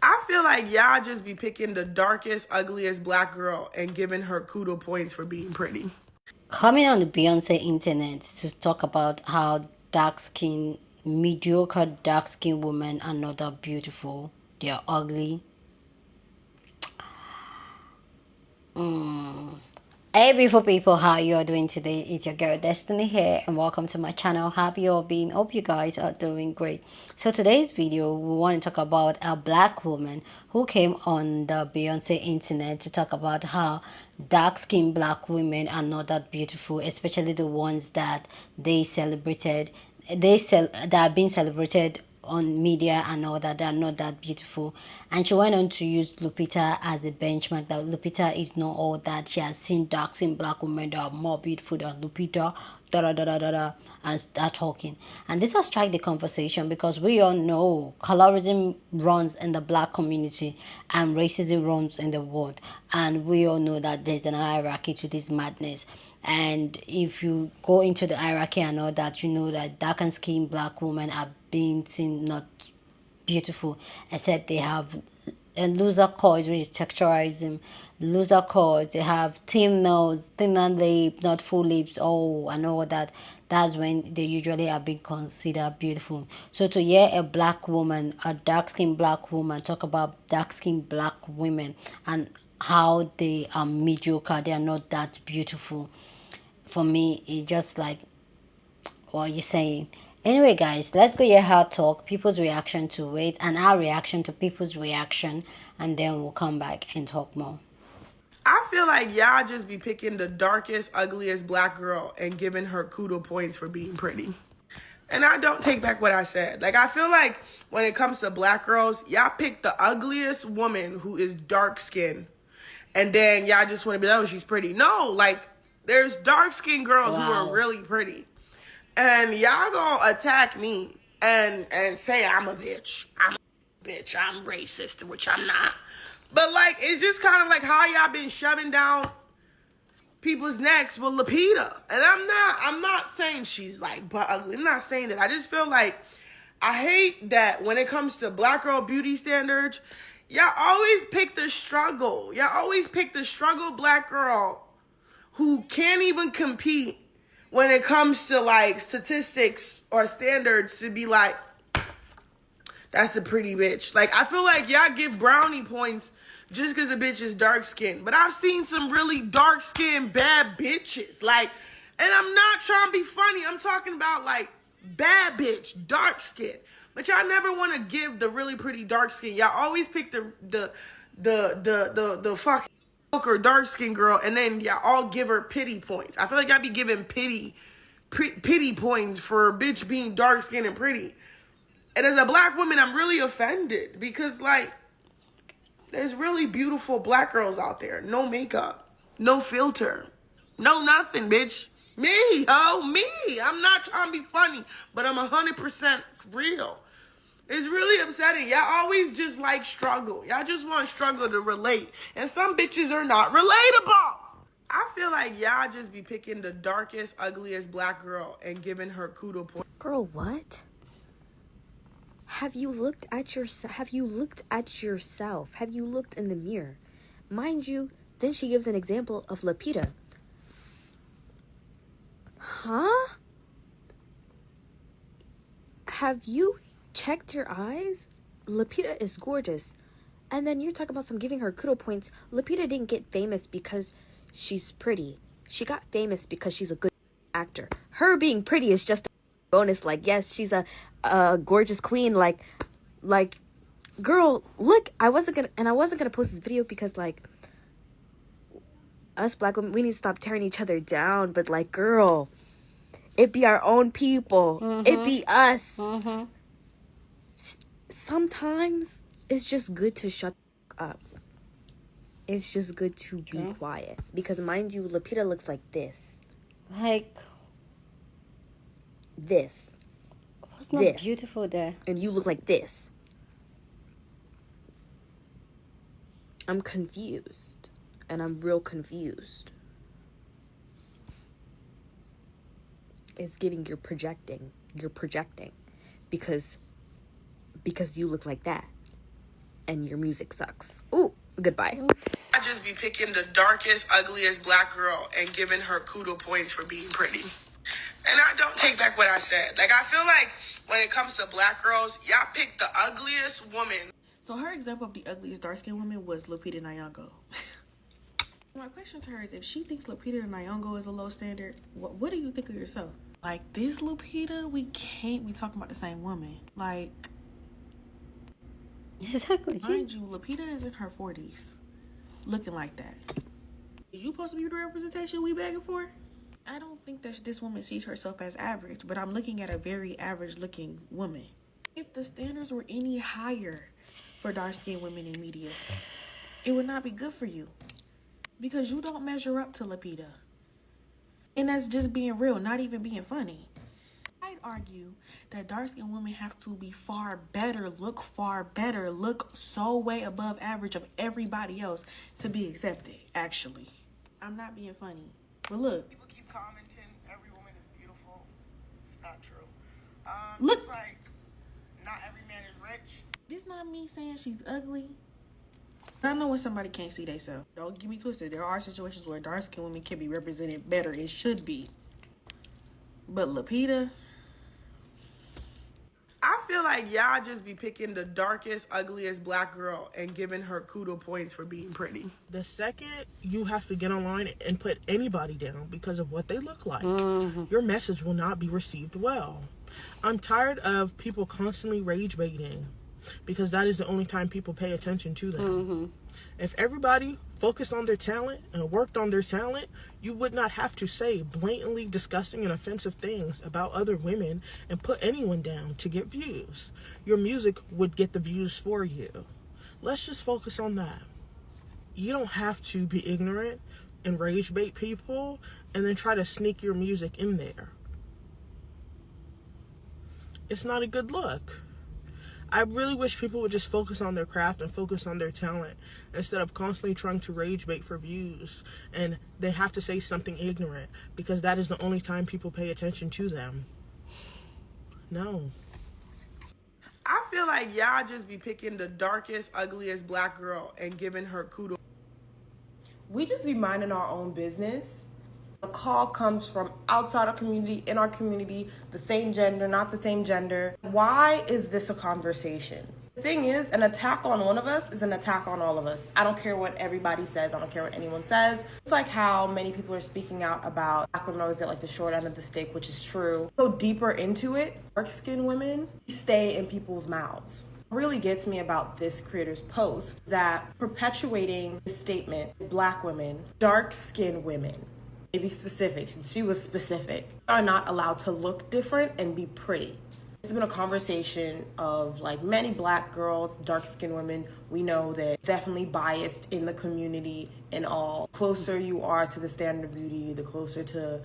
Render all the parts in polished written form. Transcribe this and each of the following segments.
I feel like y'all just be picking the darkest, ugliest black girl and giving her kudo points for being pretty. Coming on the Beyonce internet to talk about how mediocre dark skinned women are not that beautiful, they are ugly. Hey beautiful people, how you all doing today? It's your girl Destiny here and welcome to my channel. Happy you all been? Hope you guys are doing great. So today's video we want to talk about a black woman who came on the Beyonce internet to talk about how dark-skinned black women are not that beautiful, especially the ones that that are being celebrated on media and all that. They are not that beautiful. And she went on to use Lupita as a benchmark, that Lupita is not all that. She has seen dark skinned black women that are more beautiful than Lupita, da da da da da da, and start talking. And this has struck the conversation because we all know colorism runs in the black community and racism runs in the world, and we all know that there's an hierarchy to this madness. And if you go into the hierarchy and all that, you know that dark and skinned black women are being seen not beautiful, except they have a loser cause, which is texturism. Loser cause, they have thin nose, thinner lip, not full lips, oh, and all that. That's when they usually are being considered beautiful. So to hear a black woman, a dark-skinned black woman, talk about dark-skinned black women and how they are mediocre, they are not that beautiful, for me, it's just like, what are you saying? Anyway, guys, let's go hear her talk, people's reaction to it, and our reaction to people's reaction, and then we'll come back and talk more. I feel like y'all just be picking the darkest, ugliest black girl and giving her kudo points for being pretty. And I don't take back what I said. Like, I feel like when it comes to black girls, y'all pick the ugliest woman who is dark skinned. And then y'all just want to be like, oh, she's pretty. No, like, there's dark skinned girls who are really pretty. And y'all gonna attack me and say I'm a bitch. I'm a bitch. I'm racist, which I'm not. But, like, it's just kind of like how y'all been shoving down people's necks with Lupita. And I'm not saying she's, like, but ugly. I'm not saying that. I just feel like I hate that when it comes to black girl beauty standards, y'all always pick the struggle. Y'all always pick the struggle black girl who can't even compete when it comes to, like, statistics or standards to be like, that's a pretty bitch. Like, I feel like y'all give brownie points just because a bitch is dark-skinned. But I've seen some really dark-skinned bad bitches. Like, and I'm not trying to be funny. I'm talking about, like, bad bitch, dark-skinned. But y'all never want to give the really pretty dark-skinned. Y'all always pick the fucking or dark-skinned girl, and then y'all all give her pity points. I feel like y'all be giving pity points for a bitch being dark-skinned and pretty. And as a black woman, I'm really offended because, like, there's really beautiful black girls out there. No makeup, no filter, no nothing, bitch. Me, me. I'm not trying to be funny, but I'm 100% real. It's really upsetting. Y'all always just like struggle. Y'all just want struggle to relate. And some bitches are not relatable. I feel like y'all just be picking the darkest, ugliest black girl and giving her kudo points. Girl, what? Have you looked at yourself? Have you looked in the mirror? Mind you, then she gives an example of Lupita. Huh? Have you checked your eyes? Lupita is gorgeous. And then you're talking about some giving her kudo points. Lupita didn't get famous because she's pretty. She got famous because she's a good actor. Her being pretty is just a bonus. Like, yes, she's a gorgeous queen. Like, girl, look, I wasn't gonna post this video because, like, us black women, we need to stop tearing each other down. But, like, girl, it be our own people. It be us. Sometimes it's just good to shut up. It's just good to be quiet. Because, mind you, Lupita looks like this. Like, this. What's not beautiful there? And you look like this. I'm confused. And I'm real confused. It's giving you're projecting. You're projecting. Because you look like that. and your music sucks. Ooh, goodbye. I just be picking the darkest, ugliest black girl and giving her kudo points for being pretty. And I don't take back what I said. Like, I feel like when it comes to black girls, y'all pick the ugliest woman. So her example of the ugliest dark-skinned woman was Lupita Nyong'o. My question to her is, if she thinks Lupita Nyong'o is a low standard, what do you think of yourself? Like, this Lupita, we can't be talking about the same woman. Like, Exactly. mind you, Lupita is in her 40s, looking like that. Is you supposed to be the representation we begging for? I don't think that this woman sees herself as average, but I'm looking at a very average-looking woman. If the standards were any higher for dark-skinned women in media, it would not be good for you. Because you don't measure up to Lupita. And that's just being real, not even being funny. I'd argue that dark-skinned women have to be far better, look so way above average of everybody else to be accepted, actually. I'm not being funny. But look. People keep commenting, every woman is beautiful. It's not true. Look. Just like, not every man is rich. This not me saying she's ugly. I know when somebody can't see themselves. Don't get me twisted. There are situations where dark-skinned women can be represented better. It should be. But Lupita, I feel like y'all just be picking the darkest, ugliest black girl and giving her kudo points for being pretty. The second you have to get online and put anybody down because of what they look like, your message will not be received well. I'm tired of people constantly rage baiting because that is the only time people pay attention to them. If everybody focused on their talent and worked on their talent, you would not have to say blatantly disgusting and offensive things about other women and put anyone down to get views. Your music would get the views for you. Let's just focus on that. You don't have to be ignorant and rage bait people and then try to sneak your music in there. It's not a good look. I really wish people would just focus on their craft and focus on their talent instead of constantly trying to rage bait for views. And they have to say something ignorant because that is the only time people pay attention to them. No. I feel like y'all just be picking the darkest, ugliest black girl and giving her kudo. We just be minding our own business. The call comes from outside our community, in our community, the same gender, not the same gender. Why is this a conversation? The thing is, an attack on one of us is an attack on all of us. I don't care what everybody says. I don't care what anyone says. It's like how many people are speaking out about black women always get like the short end of the stick, which is true. Go deeper into it. Dark-skinned women stay in people's mouths. What really gets me about this creator's post is that perpetuating this statement, black women, dark-skinned women, maybe specific, she was specific, are not allowed to look different and be pretty. This has been a conversation of like many black girls, dark-skinned women. We know that definitely biased in the community and all. The closer you are to the standard of beauty, the closer to,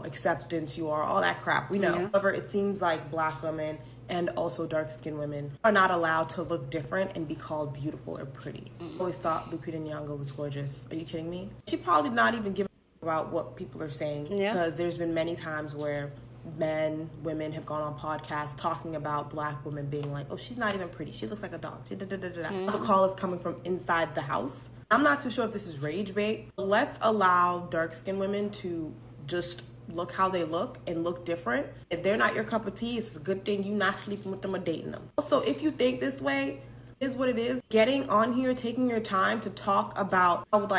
acceptance you are, all that crap, we know. Yeah. However, it seems like black women and also dark-skinned women are not allowed to look different and be called beautiful or pretty. I always thought Lupita Nyong'o was gorgeous. Are you kidding me? She probably not even giving about what people are saying, because there's been many times where women have gone on podcasts talking about black women being like, oh, she's not even pretty, she looks like a dog, The call is coming from inside the house. I'm not too sure if this is rage bait. Let's allow dark-skinned women to just look how they look and look different. If they're not your cup of tea, it's a good thing you not sleeping with them or dating them. Also, if you think this way, is what it is. Getting on here, taking your time to talk about how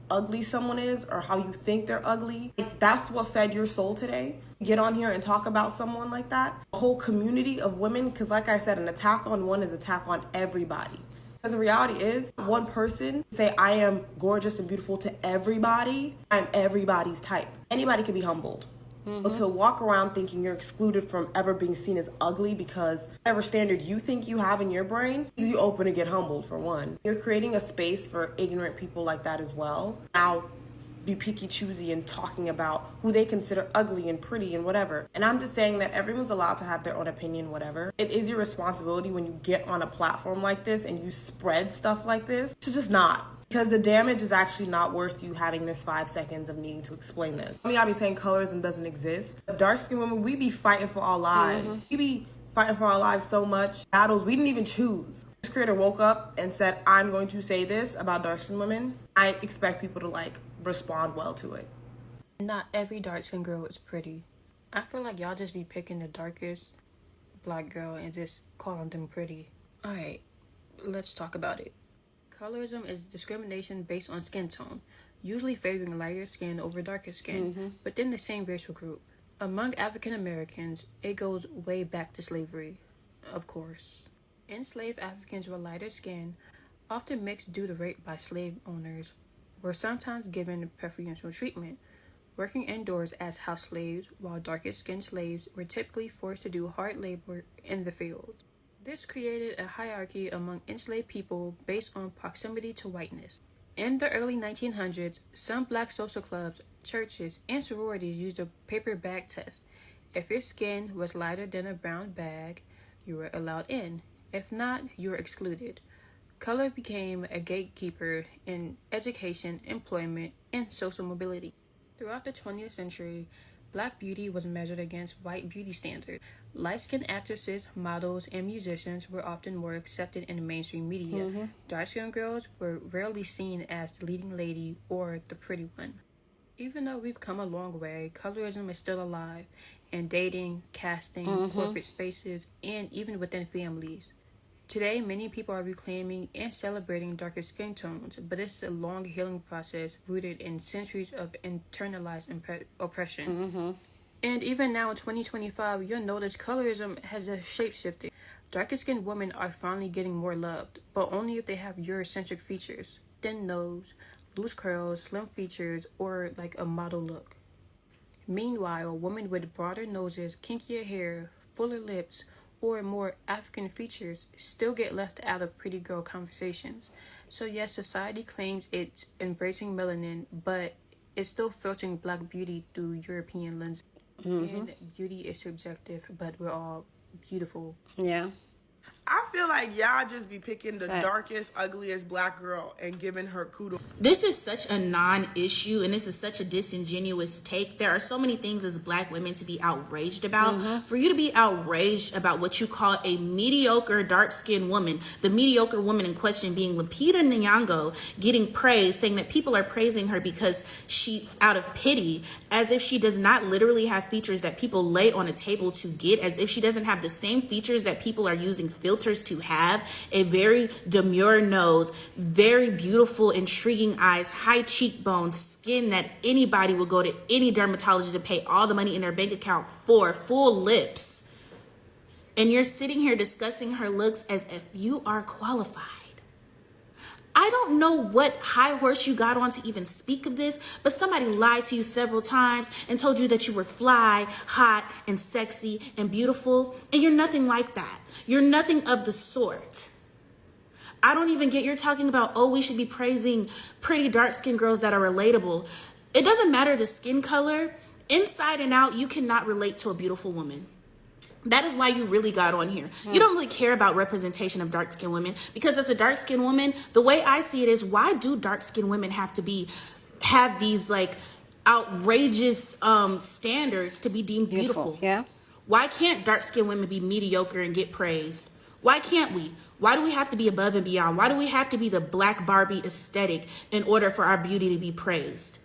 ugly someone is or how you think they're ugly, that's what fed your soul today. Get on here and talk about someone like that. A whole community of women, because like I said, an attack on one is an attack on everybody. Because the reality is, one person say I am gorgeous and beautiful to everybody, I'm everybody's type. Anybody can be humbled. But to walk around thinking you're excluded from ever being seen as ugly because whatever standard you think you have in your brain leaves you open to get humbled, for one. You're creating a space for ignorant people like that as well. Now, be picky choosy and talking about who they consider ugly and pretty and whatever. And I'm just saying that everyone's allowed to have their own opinion, whatever. It is your responsibility when you get on a platform like this and you spread stuff like this to just not. Because the damage is actually not worth you having this 5 seconds of needing to explain this. I mean, I'll be saying colorism doesn't exist. Dark-skinned women, we be fighting for our lives. We be fighting for our lives so much. Battles we didn't even choose. This creator woke up and said, I'm going to say this about dark-skinned women. I expect people to like respond well to it. Not every dark-skinned girl is pretty. I feel like y'all just be picking the darkest black girl and just calling them pretty. Alright, let's talk about it. Colorism is discrimination based on skin tone, usually favoring lighter skin over darker skin, within the same racial group. Among African Americans, it goes way back to slavery, of course. Enslaved Africans with lighter skin, often mixed due to rape by slave owners, were sometimes given preferential treatment, working indoors as house slaves, while darker-skinned slaves were typically forced to do hard labor in the fields. This created a hierarchy among enslaved people based on proximity to whiteness. In the early 1900s, some black social clubs, churches, and sororities used a paper bag test. If your skin was lighter than a brown bag, you were allowed in. If not, you were excluded. Color became a gatekeeper in education, employment, and social mobility. Throughout the 20th century, black beauty was measured against white beauty standards. Light-skinned actresses, models, and musicians were often more accepted in the mainstream media. Dark-skinned girls were rarely seen as the leading lady or the pretty one. Even though we've come a long way, colorism is still alive in dating, casting, corporate spaces, and even within families. Today, many people are reclaiming and celebrating darker skin tones, but it's a long healing process rooted in centuries of internalized oppression. And even now in 2025, you'll notice colorism has a shape-shifted. Darker skinned women are finally getting more loved, but only if they have Eurocentric features. Thin nose, loose curls, slim features, or like a model look. Meanwhile, women with broader noses, kinkier hair, fuller lips, or more African features still get left out of pretty girl conversations. So yes, society claims it's embracing melanin, but it's still filtering black beauty through European lenses. And beauty is subjective, but we're all beautiful. Yeah. I feel like y'all just be picking the darkest, ugliest black girl and giving her kudos. This is such a non-issue, and this is such a disingenuous take. There are so many things as black women to be outraged about. For you to be outraged about what you call a mediocre dark-skinned woman, the mediocre woman in question being Lupita Nyong'o, getting praise, saying that people are praising her because she, out of pity, as if she does not literally have features that people lay on a table to get, as if she doesn't have the same features that people are using filters to have, a very demure nose, very beautiful, intriguing eyes, high cheekbones, skin that anybody will go to any dermatologist and pay all the money in their bank account for, full lips. And you're sitting here discussing her looks as if you are qualified. I don't know what high horse you got on to even speak of this, but somebody lied to you several times and told you that you were fly, hot, and sexy and beautiful, and you're nothing like that. You're nothing of the sort. I don't even get you're talking about, oh, we should be praising pretty dark-skinned girls that are relatable. It doesn't matter the skin color. Inside and out, you cannot relate to a beautiful woman. That is why you really got on here. You don't really care about representation of dark-skinned women, because as a dark-skinned woman, the way I see it is, why do dark-skinned women have these like outrageous standards to be deemed beautiful? Yeah. Why can't dark-skinned women be mediocre and get praised? Why can't we? Why do we have to be above and beyond? Why do we have to be the black Barbie aesthetic in order for our beauty to be praised?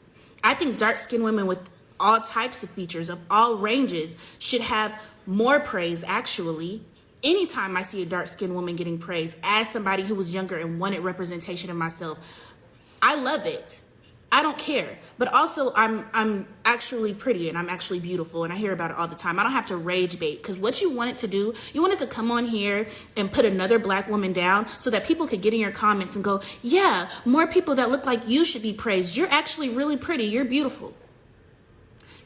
I think dark-skinned women with all types of features of all ranges should have more praise, actually. Anytime I see a dark-skinned woman getting praise, as somebody who was younger and wanted representation of myself, I love it. I don't care. But also, I'm actually pretty and I'm actually beautiful, and I hear about it all the time. I don't have to rage bait, because what you wanted to do, you wanted to come on here and put another black woman down so that people could get in your comments and go, yeah, more people that look like you should be praised. You're actually really pretty. You're beautiful.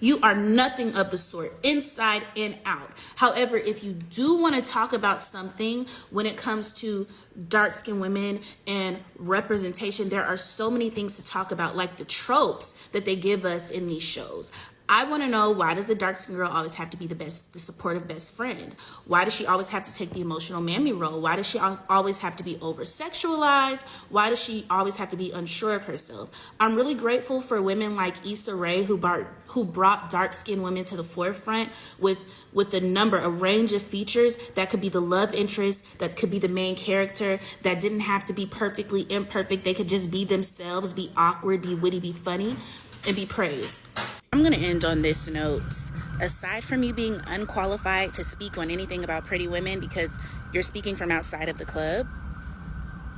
You are nothing of the sort, inside and out. However, if you do want to talk about something when it comes to dark-skinned women and representation, there are so many things to talk about, like the tropes that they give us in these shows. I want to know, why does a dark skinned girl always have to be the supportive best friend? Why does she always have to take the emotional mammy role? Why does she always have to be over sexualized? Why does she always have to be unsure of herself? I'm really grateful for women like Issa Rae who brought dark skinned women to the forefront with a range of features that could be the love interest, that could be the main character, that didn't have to be perfectly imperfect. They could just be themselves, be awkward, be witty, be funny, and be praised. I'm going to end on this note. Aside from you being unqualified to speak on anything about pretty women because you're speaking from outside of the club,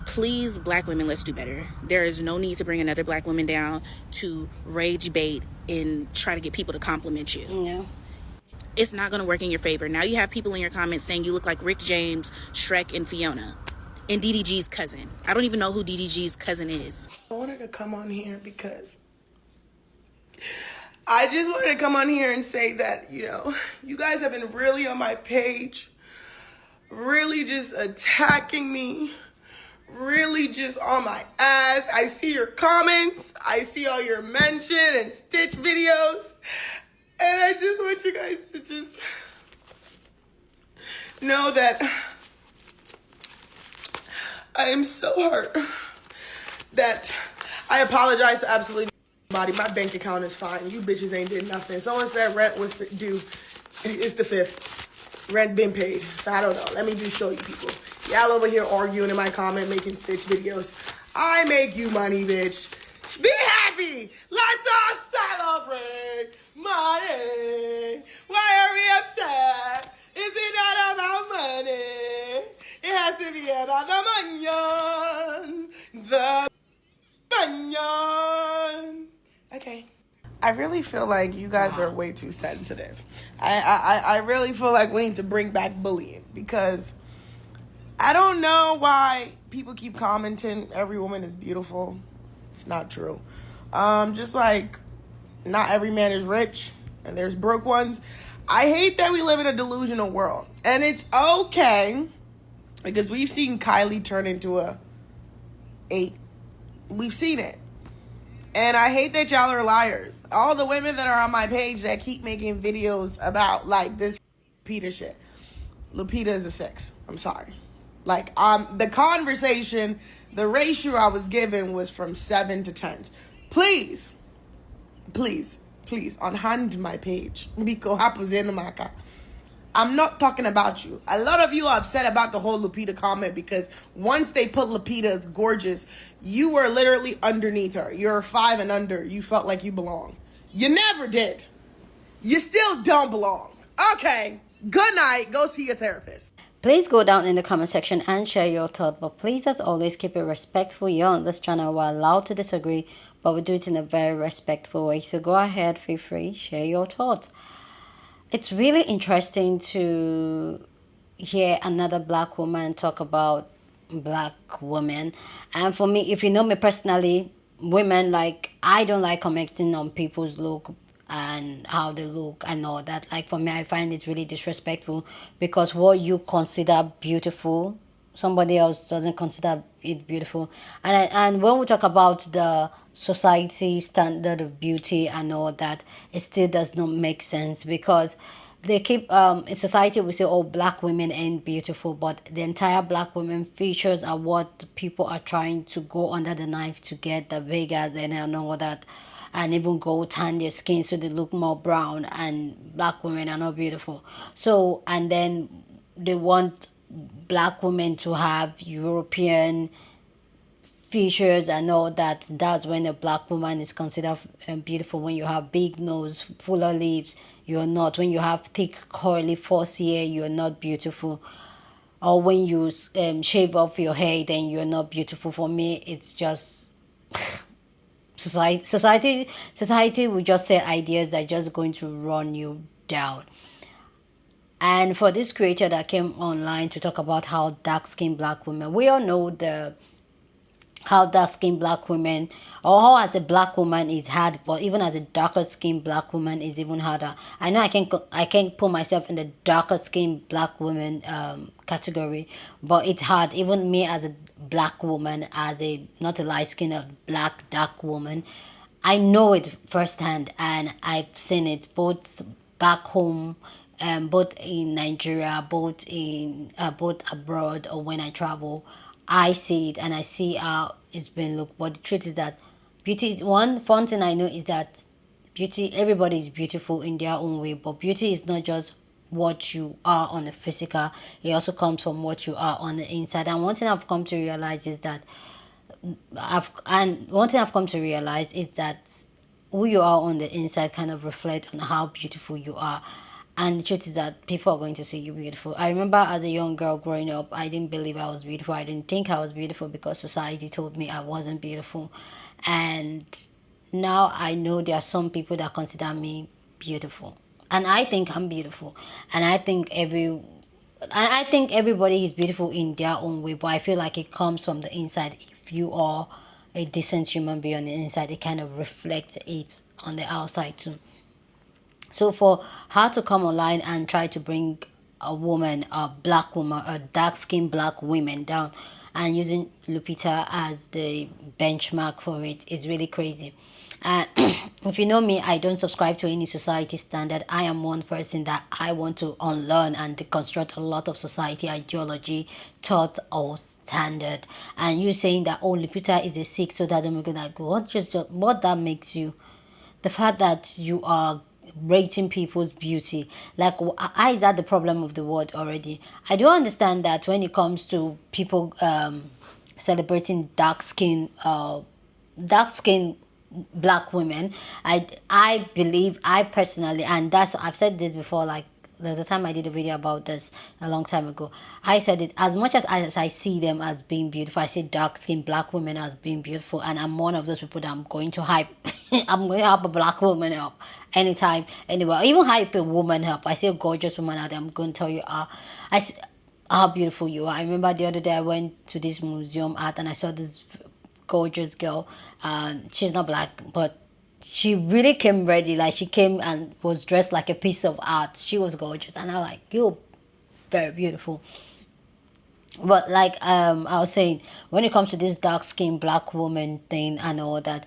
please, Black women, let's do better. There is no need to bring another Black woman down to rage bait and try to get people to compliment you. No. It's not going to work in your favor. Now you have people in your comments saying you look like Rick James, Shrek, and Fiona, and DDG's cousin. I don't even know who DDG's cousin is. I wanted to come on here because I just wanted to come on here and say that, you guys have been really on my page, really just attacking me, really just on my ass. I see your comments, I see all your mention and stitch videos, and I just want you guys to just know that I am so hurt that I apologize to absolutely nobody. My bank account is fine. You bitches ain't did nothing. Someone said rent was due. It's the 5th. Rent been paid. So I don't know. Let me just show you people. Y'all over here arguing in my comment, making stitch videos. I make you money, bitch. Be happy. Let's all celebrate money. Why are we upset? Is it not about money? It has to be about the money. The money. Okay. I really feel like you guys are way too sensitive. I really feel like we need to bring back bullying because I don't know why people keep commenting every woman is beautiful. It's not true. Just like not every man is rich and there's broke ones. I hate that we live in a delusional world. And it's okay because we've seen Kylie turn into a 8. We've seen it. And I hate that y'all are liars. All the women that are on my page that keep making videos about like this Lupita shit. Lupita is a 6. I'm sorry. Like the conversation, the ratio I was given was from 7 to 10. Please, unhand my page. Biko hapuzeno maka. I'm not talking about you. A lot of you are upset about the whole Lupita comment because once they put Lupita as gorgeous, you were literally underneath her. You're 5 and under. You felt like you belong. You never did. You still don't belong. Okay. Good night. Go see your therapist. Please go down in the comment section and share your thought. But please, as always, keep it respectful. You're on this channel. We're allowed to disagree, but we do it in a very respectful way. So go ahead, feel free, share your thoughts. It's really interesting to hear another Black woman talk about Black women. And for me, if you know me personally, women, like, I don't like commenting on people's look and how they look and all that. Like, for me, I find it really disrespectful because what you consider beautiful, somebody else doesn't consider it beautiful. And when we talk about the society standard of beauty and all that, it still does not make sense because they keep in society we say, oh, Black women ain't beautiful, but the entire Black women features are what people are trying to go under the knife to get the Vegas and all that, and even go tan their skin so they look more brown, and Black women are not beautiful. So, and then they want Black women to have European features and all that. That's when a Black woman is considered beautiful. When you have big nose, fuller lips, you're not. When you have thick curly false hair, you're not beautiful. Or when you shave off your hair, then you're not beautiful. For me, it's just society will just say ideas that are just going to run you down. And for this creator that came online to talk about how dark-skinned Black women, we all know how dark-skinned Black women, or how as a Black woman is hard, but even as a darker-skinned Black woman is even harder. I know I can't put myself in the darker-skinned Black woman category, but it's hard. Even me as a Black woman, as a not a light-skinned, Black dark woman, I know it firsthand, and I've seen it both back home, both in Nigeria, both abroad, or when I travel. I see it, and I see how it's been looked. But the truth is that beauty is one fun thing I know is that beauty, everybody is beautiful in their own way, but beauty is not just what you are on the physical, it also comes from what you are on the inside. And one thing I've come to realize is that one thing I've come to realize is that who you are on the inside kind of reflect on how beautiful you are. And the truth is that people are going to see you beautiful. I remember as a young girl growing up, I didn't believe I was beautiful. I didn't think I was beautiful because society told me I wasn't beautiful. And now I know there are some people that consider me beautiful. And I think I'm beautiful. And I think everybody is beautiful in their own way, but I feel like it comes from the inside. If you are a decent human being on the inside, it kind of reflects it on the outside too. So for her to come online and try to bring a woman, a black woman, a dark skinned black woman down, and using Lupita as the benchmark for it is really crazy. If you know me, I don't subscribe to any society standard. I am one person that I want to unlearn and deconstruct a lot of society ideology, thought, or standard. And you saying that, oh, Lupita is a sick, so that I'm gonna go. What that makes you? The fact that you are rating people's beauty, like, how is that the problem of the world already? I do understand that when it comes to people celebrating dark skin black women, I believe, I personally, and that's, I've said this before, like there's a time I did a video about this a long time ago. I said it, as much as I see them as being beautiful, I see dark skinned black women as being beautiful, and I'm one of those people that I'm going to hype. I'm going to help a black woman up anytime, anywhere. Even hype a woman up. I see a gorgeous woman out there, I'm going to tell you how beautiful you are. I remember the other day I went to this museum art and I saw this gorgeous girl. She's not black, but she really came ready. Like, she came and was dressed like a piece of art. She was gorgeous, and I like, you're very beautiful. But like I was saying, when it comes to this dark skinned black woman thing and all that,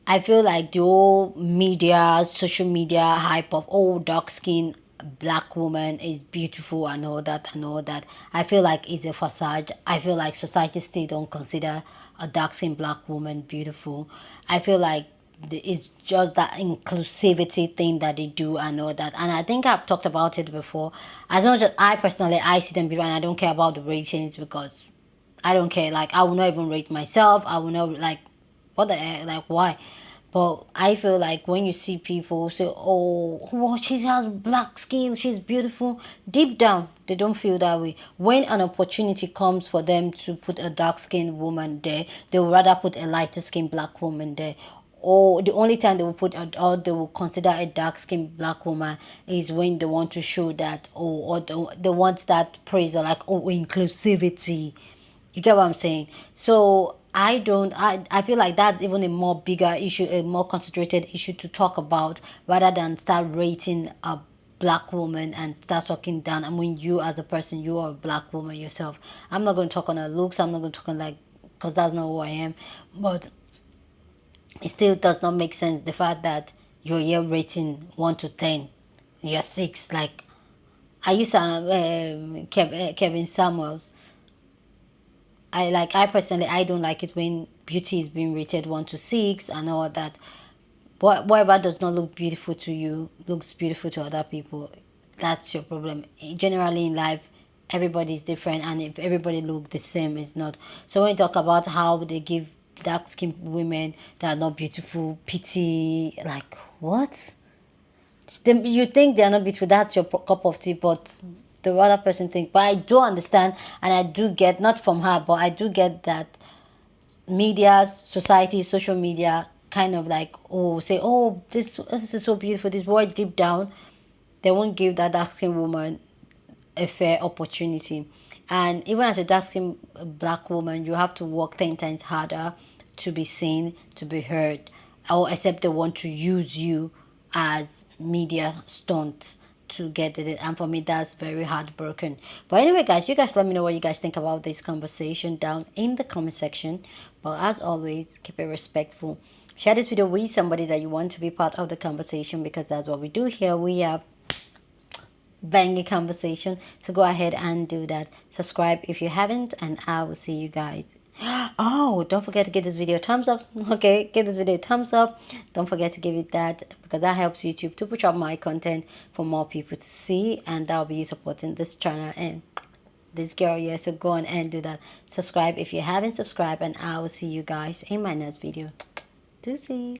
I feel like the whole media, social media hype of, oh, dark skin black woman is beautiful and all that and all that, I feel like it's a facade. I feel like society still don't consider a dark skinned black woman beautiful. I feel like it's just that inclusivity thing that they do and all that. And I think I've talked about it before. As much as I personally, I see them beautiful and I don't care about the ratings, because I don't care. Like, I will not even rate myself. I will not, like, what the heck, like, why? But I feel like when you see people say, oh, she has black skin, she's beautiful, deep down they don't feel that way. When an opportunity comes for them to put a dark skinned woman there, they would rather put a lighter skinned black woman there. Or the only time they will or they will consider a dark skinned black woman is when they want to show that, or they want that praise, or like, oh, inclusivity. You get what I'm saying? So I feel like that's even a more bigger issue, a more concentrated issue to talk about, rather than start rating a black woman and start talking down. I mean, you as a person, you are a black woman yourself. I'm not going to talk on her looks. I'm not going to talk on, like, because that's not who I am. But it still does not make sense, the fact that you're here rating 1 to 10, you're 6. Like, I used to Kevin Samuels. I personally, I don't like it when beauty is being rated 1 to 6 and all that. Whatever does not look beautiful to you looks beautiful to other people. That's your problem. Generally in life, everybody is different, and if everybody look the same, it's not. So when you talk about how they give dark skinned women that are not beautiful pity, like, what? You think they're not beautiful, that's your cup of tea, but the other person think. But I do understand, and I do get, not from her, but I do get that media, society, social media kind of like, oh, say, oh, this is so beautiful, this boy, deep down they won't give that dark skinned woman a fair opportunity. And even as a dark skinned black woman, you have to work 10 times harder to be seen, to be heard, or except they want to use you as media stunts to get it, and for me that's very heartbroken. But anyway guys, you guys let me know what you guys think about this conversation down in the comment section. But as always, keep it respectful. Share this video with somebody that you want to be part of the conversation, because that's what we do here. We have banging conversation, so go ahead and do that. Subscribe if you haven't, and I will see you guys. Oh, don't forget to give this video a thumbs up. Okay, give this video a thumbs up. Don't forget to give it that, because that helps YouTube to push up my content for more people to see, and that will be you supporting this channel and this girl here. So go on and do that. Subscribe if you haven't subscribed, and I will see you guys in my next video. Deuces.